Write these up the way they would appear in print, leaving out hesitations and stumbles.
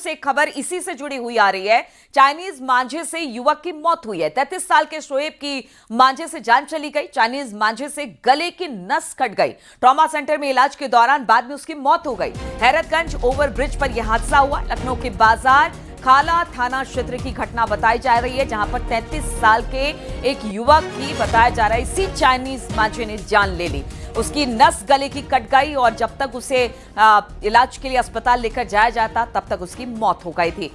से खबर इसी से जुड़ी हुई आ रही है। चाइनीज मांझे से युवक की मौत हुई है। 33 साल के शोएब की मांझे से जान चली गई। चाइनीज मांझे से गले की नस कट गई। ट्रॉमा सेंटर में इलाज के दौरान बाद में उसकी मौत हो गई। हैरतगंज ओवरब्रिज पर यह हादसा हुआ। लखनऊ के बाजार खाला थाना क्षेत्र की घटना बताई जा रही है, जहां पर 33 साल के एक युवक की बताया जा रहा है इसी चाइनीज मांझे ने जान ले ली। उसकी नस गले की कट गई और जब तक उसे इलाज के लिए अस्पताल लेकर जाया जाता तब तक उसकी मौत हो गई थी।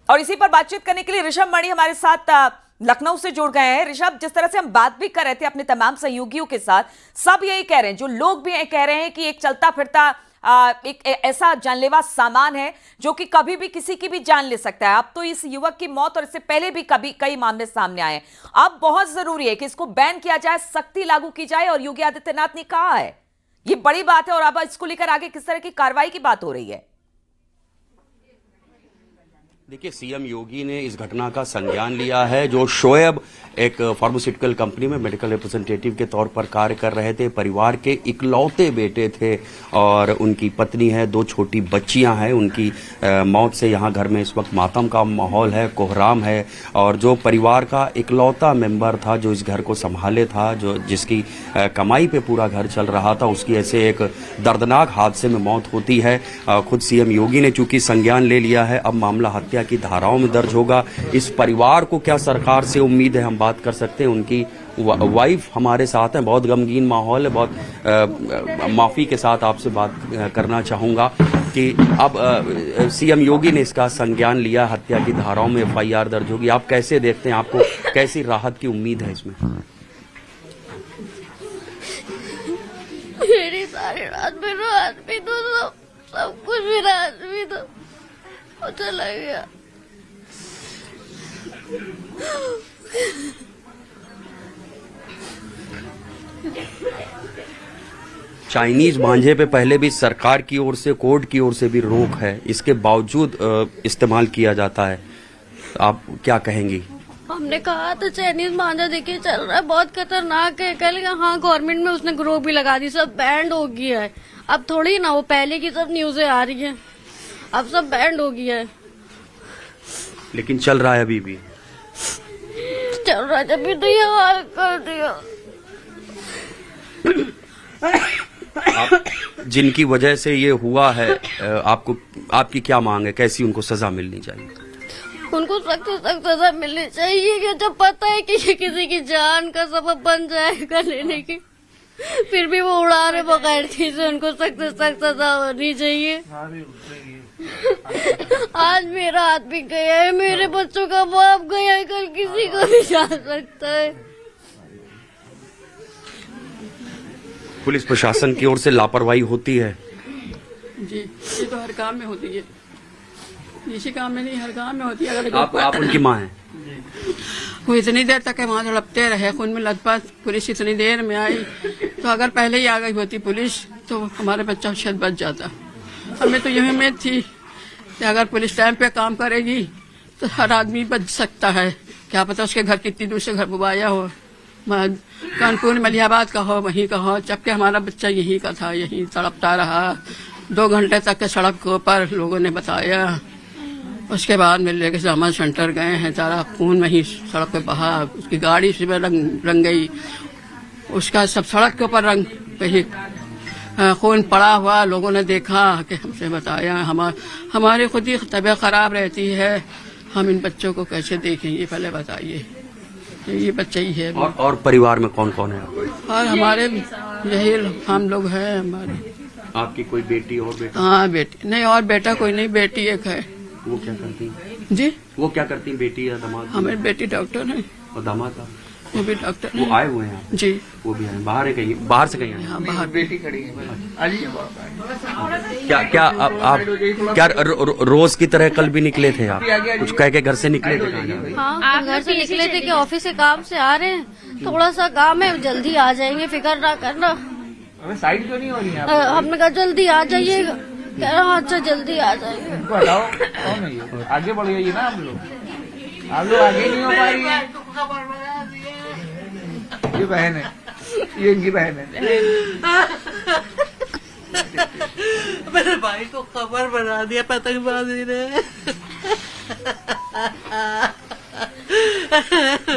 और इसी पर बातचीत करने के लिए ऋषभ मणि हमारे साथ लखनऊ से जुड़ गए हैं। ऋषभ, जिस तरह से हम बात भी कर रहे थे अपने तमाम सहयोगियों के साथ, सब यही कह रहे हैं, जो लोग भी कह रहे हैं कि एक चलता फिरता एक ऐसा जानलेवा सामान है जो कि कभी भी किसी की भी जान ले सकता है। अब तो इस युवक की मौत और इससे पहले भी कई मामले सामने आए। अब बहुत जरूरी है कि इसको बैन किया जाए, सख्ती लागू की जाए, और योगी आदित्यनाथ ने कहा है ये बड़ी बात है। और अब इसको लेकर आगे किस तरह की कार्रवाई की बात हो रही है? देखिए, सीएम योगी ने इस घटना का संज्ञान लिया है। जो शोएब एक फार्मास्यूटिकल कंपनी में मेडिकल रिप्रेजेंटेटिव के तौर पर कार्य कर रहे थे, परिवार के इकलौते बेटे थे और उनकी पत्नी है, 2 छोटी बच्चियां हैं। उनकी मौत से यहां घर में इस वक्त मातम का माहौल है, कोहराम है। और जो परिवार का इकलौता मेंबर था, जो इस घर को संभाले था, जो जिसकी कमाई पे पूरा घर चल रहा था, उसकी ऐसे एक दर्दनाक हादसे में मौत होती है। खुद सीएम योगी ने चूंकि संज्ञान ले लिया है, अब मामला हत्या की धाराओं में दर्ज होगा। इस परिवार को क्या सरकार से उम्मीद है, हम बात कर सकते हैं। उनकी वाइफ हमारे साथ हैं। बहुत गमगीन माहौल है। बहुत माफी के साथ आपसे बात करना चाहूंगा कि अब सीएम योगी ने इसका संज्ञान लिया, हत्या की धाराओं में एफआईआर दर्ज होगी। आप कैसे देखते हैं, आपको कैसी राहत की उम्मीद है इसमें? मेरी सारी रात मेरा आदमी तो सब कुछ मेरा आदमी तो चला गया। चाइनीज मांझे पे पहले भी सरकार की ओर से, कोर्ट की ओर से भी रोक है, इसके बावजूद इस्तेमाल किया जाता है। आप क्या कहेंगी? हमने कहा तो चाइनीज मांझा देखिए चल रहा है, बहुत खतरनाक है। कल हाँ गवर्नमेंट में उसने रोक भी लगा दी, सब बैंड हो गया है। अब थोड़ी ना वो पहले की सब न्यूज़ें आ रही है, अब सब बैंड हो गया है। लेकिन चल रहा है अभी भी चल रहा है, जब भी तो ये हाल कर दिया। जिनकी वजह से ये हुआ है, आपकी क्या मांग है? कैसी उनको सजा मिलनी चाहिए? उनको सख्त से सख्त सजा मिलनी चाहिए कि जब पता है कि ये किसी की जान का सबब बन जाएगा लेने की, फिर भी वो उड़ा रहे बगैर चीज़। उनको सख्त से सख्त सजा होनी चाहिए। आज मेरा आदमी गया है, मेरे बच्चों का बाप गया है, कल किसी को भी जा सकता है। पुलिस प्रशासन की ओर से लापरवाही होती है जी, ये तो हर काम में होती है, इसी काम में नहीं हर काम में होती है। अगर आप उनकी माँ हैं। वो इतनी देर तक है वहाँ तड़पते रहे, खून में लथपथ। पुलिस इतनी देर में आई, तो अगर पहले ही आ गई होती पुलिस तो हमारे बच्चा शायद बच जाता। हमें तो यही उम्मीद थी कि अगर पुलिस टाइम पे काम करेगी तो हर आदमी बच सकता है। क्या पता उसके घर कितनी दूर से घर बुबाया हो, कानपुर मलियाबाद का हो, वहीं का हो, जबकि हमारा बच्चा यहीं का था, यहीं तड़पता रहा 2 घंटे तक के सड़क के ऊपर, लोगों ने बताया। उसके बाद में लेके जामा सेंटर गए हैं, सारा खून वहीं सड़क पे बहा। उसकी गाड़ी से रंग गई, उसका सब सड़क के ऊपर रंग वही खून पड़ा हुआ। लोगों ने देखा कि हमसे बताया। हमारी खुद ही तबीयत खराब रहती है, हम इन बच्चों को कैसे देखेंगे? पहले बताइए। ये बच्चा ही है। और परिवार में कौन कौन है? और हमारे यही हम लोग हैं। हमारे आपकी कोई बेटी और बेटा? हाँ बेटी नहीं, और बेटा कोई नहीं, बेटी एक है। वो क्या करती हैं? जी, वो क्या करती हैं, बेटी या दामाद? हमारी बेटी डॉक्टर है और दामाद का? वो भी डॉक्टर वो आए हुए हैं जी। वो भी आए बाहर है, कहीं बाहर से कहीं आए? हाँ बाहर। बेटी खड़ी है। क्या आप क्या रोज की तरह कल भी निकले थे आप? कुछ कह के घर से निकले थे? हाँ घर से निकले थे कि ऑफिस से काम से आ रहे हैं, थोड़ा सा काम है, जल्दी आ जाएंगे, फिक्र ना करना। साइड क्यों नहीं हो रही है? हमने कहा जल्दी आ जाइएगा, कह रहा अच्छा जल्दी आ जाएंगे। बताओ कौन है ये? आगे बढ़ गई ना आप लोग आगे नहीं हो पा रही है। ये बहन है, ये इनकी बहन है। मेरे भाई को खबर बना दिया पतंगबाजी ने।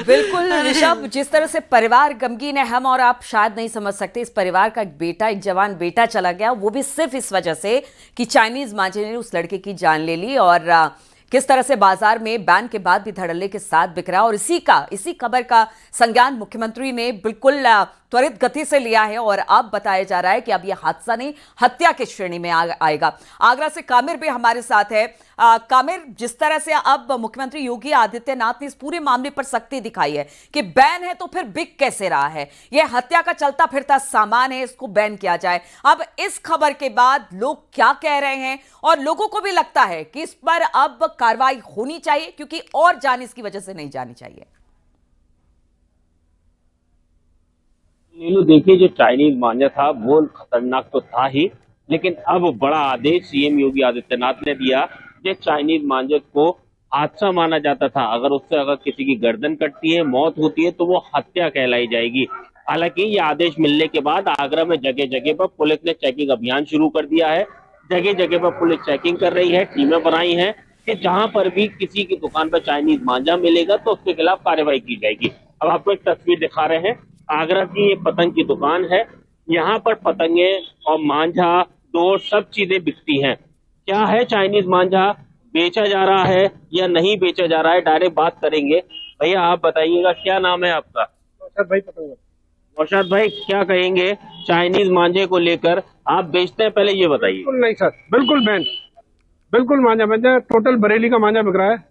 बिल्कुल ऋषभ, जिस तरह से परिवार गमगीन है, हम और आप शायद नहीं समझ सकते। इस परिवार का एक बेटा, एक जवान बेटा चला गया, वो भी सिर्फ इस वजह से कि चाइनीज मांझे ने उस लड़के की जान ले ली। और किस तरह से बाजार में बैन के बाद भी धड़ल्ले के साथ बिक रहा। और इसी खबर का संज्ञान मुख्यमंत्री ने बिल्कुल त्वरित गति से लिया है और अब बताया जा रहा है कि अब यह हादसा नहीं, हत्या की श्रेणी में आएगा। आगरा से कामिर भी हमारे साथ है। कामिर, जिस तरह से अब मुख्यमंत्री योगी आदित्यनाथ ने इस पूरे मामले पर सख्ती दिखाई है कि बैन है तो फिर बिक कैसे रहा है, यह हत्या का चलता फिरता सामान है, इसको बैन किया जाए। अब इस खबर के बाद लोग क्या कह रहे हैं और लोगों को भी लगता है कि इस पर अब कार्रवाई होनी चाहिए, क्योंकि और जान इसकी वजह से नहीं जानी चाहिए। नीलू, देखिए, जो चाइनीज मांझा था वो खतरनाक तो था ही, लेकिन अब बड़ा आदेश सीएम योगी आदित्यनाथ ने दिया। जो चाइनीज मांझे को हादसा माना जाता था, अगर किसी की गर्दन कटती है, मौत होती है, तो वो हत्या कहलाई जाएगी। हालांकि ये आदेश मिलने के बाद आगरा में जगह जगह पर पुलिस ने चेकिंग अभियान शुरू कर दिया है। जगह जगह पर पुलिस चेकिंग कर रही है, टीमें बनाई हैं कि जहां पर भी किसी की दुकान पर चाइनीज मांझा मिलेगा तो उसके खिलाफ कार्रवाई की जाएगी। अब आपको एक तस्वीर दिखा रहे हैं, आगरा की ये पतंग की दुकान है। यहाँ पर पतंगे और मांझा, डोर, सब चीजें बिकती हैं। क्या है चाइनीज मांझा, बेचा जा रहा है या नहीं बेचा जा रहा है, डायरेक्ट बात करेंगे। भैया, आप बताइएगा, क्या नाम है आपका? नौशाद भाई, क्या कहेंगे चाइनीज मांझे को लेकर? आप बेचते हैं, पहले ये बताइए। बिल्कुल नहीं सर, बिल्कुल बैन, बिल्कुल मांझा टोटल बरेली का मांझा बिक रहा है।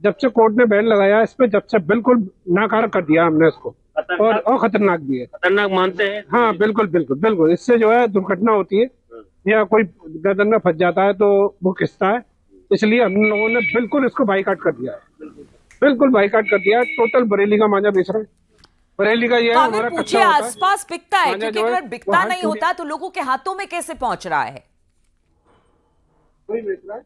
जब से कोर्ट ने बैन लगाया इस पे, जब से बिल्कुल नाकार कर दिया हमने इसको। और खतरनाक भी है। खतरनाक मानते हैं? हाँ, बिल्कुल बिल्कुल बिल्कुल। इससे जो है दुर्घटना होती है या कोई गर्दन में फंस जाता है तो वो खिंचता है। इसलिए हम लोगों ने बिल्कुल इसको बाइकाट कर दिया है, बिल्कुल बाइकाट कर दिया है। टोटल बरेली का मांझा बेच रहे हैं। बरेली का ये है हमारा पूछिए, कच्चा होता है। आसपास बिकता है, मांझा क्योंकि जो है, अगर वो बिकता हाथ नहीं टूट- होता तो लोगों के हाथों में कैसे पहुंच रहा है? कोई बेच रहा है।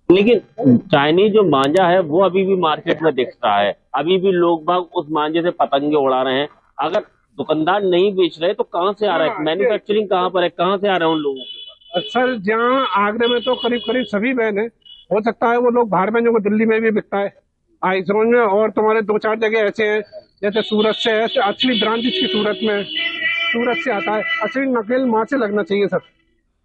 लेकिन चाइनीज जो मांझा है वो अभी भी मार्केट में दिख रहा है। अभी भी लोग बाग उस मांझे से पतंगे उड़ा रहे हैं। अगर दुकानदार नहीं बेच रहे तो कहाँ से आ रहा है? मैन्युफैक्चरिंग कहाँ पर है, कहाँ से आ रहे हैं उन लोगों के पास? सर, जहाँ आगरे में तो करीब करीब सभी बैन है। हो सकता है वो लोग बाहर में, जो दिल्ली में भी बिकता है आइजोन में, और तुम्हारे 2-4 जगह ऐसे हैं, जैसे सूरत से है। असली ब्रांच इसकी सूरत में, सूरत से आता है। असली नकेल माँ से लगना चाहिए सर।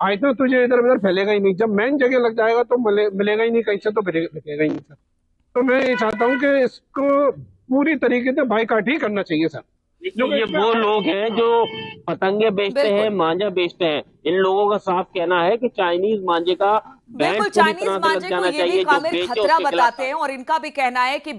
आज तो तुझे इधर उधर फैलेगा ही नहीं। जब मेन जगह लग जाएगा तो मिलेगा ही नहीं, कहीं से तो बिकेगा ही नहीं सर। तो मैं ये चाहता हूँ कि इसको पूरी तरीके से बाइकाट ही करना चाहिए सर। ये वो लोग हैं जो पतंगे बेचते हैं, मांझा बेचते हैं। इन लोगों का साफ कहना है कि चाइनीज मांझे का बैन बिल्कुल, पूरी चाइनीज तरह से मांझे लग को जाना ये चाहिए। भी जो कामिर बेचे खतरा उसके खिलाफ बताते हैं और इनका भी कहना है कि